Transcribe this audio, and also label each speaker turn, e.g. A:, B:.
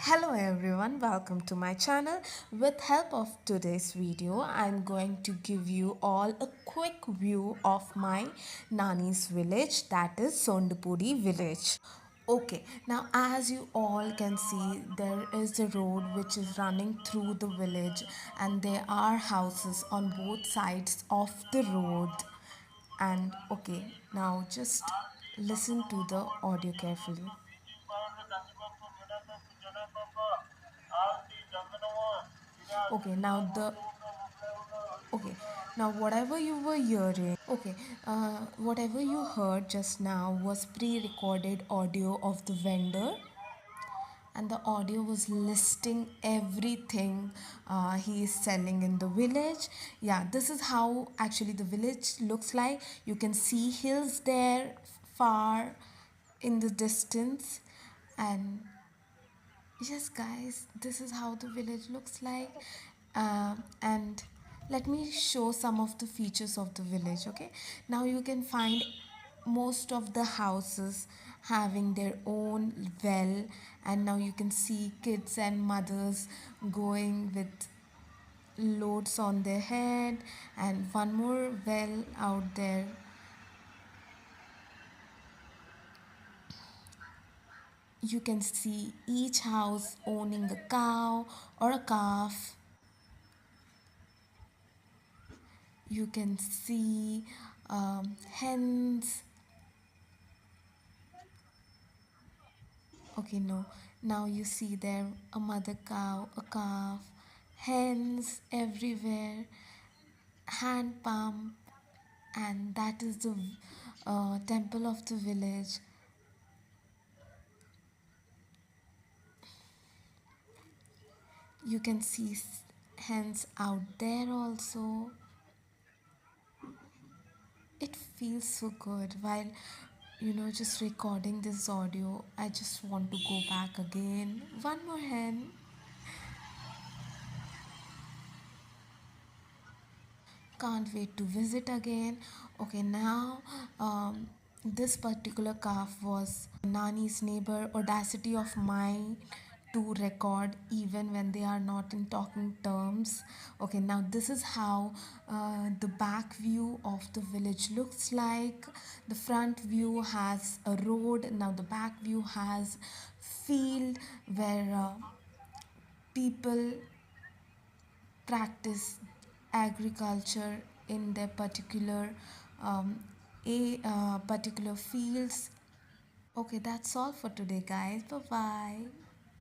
A: Hello everyone, welcome to my channel. With help of today's video, I'm going to give you all a quick view of my Nani's village, that is Sondipudi village. Okay, now as you all can see, there is a road which is running through the village, and there are houses on both sides of the road. And okay, now just listen to the audio carefully. Okay, now the okay, now whatever you heard just now was pre-recorded audio of the vendor, and the audio was listing everything he is selling in the village. Yeah, this is how actually the village looks like. You can see hills there far in the distance, and yes, guys, this is how the village looks like. And let me show some of the features of the village. Okay, now you can find most of the houses having their own well, and now you can see kids and mothers going with loads on their head, and one more well out there. You can see each house owning a cow or a calf. You can see hens. Okay, no, now you see there a mother cow, a calf, hens everywhere, hand pump, and that is the temple of the village. You can see hens out there also. It feels so good while just recording this audio. I just want to go back again. One more hen. Can't wait to visit again. Okay, now this particular calf was Nani's neighbor. Audacity of mine to record even when they are not in talking terms. Okay, now this is how the back view of the village looks like. The front view has a road. Now the back view has field where people practice agriculture in their um, particular fields. Okay, that's all for today, guys. Bye bye.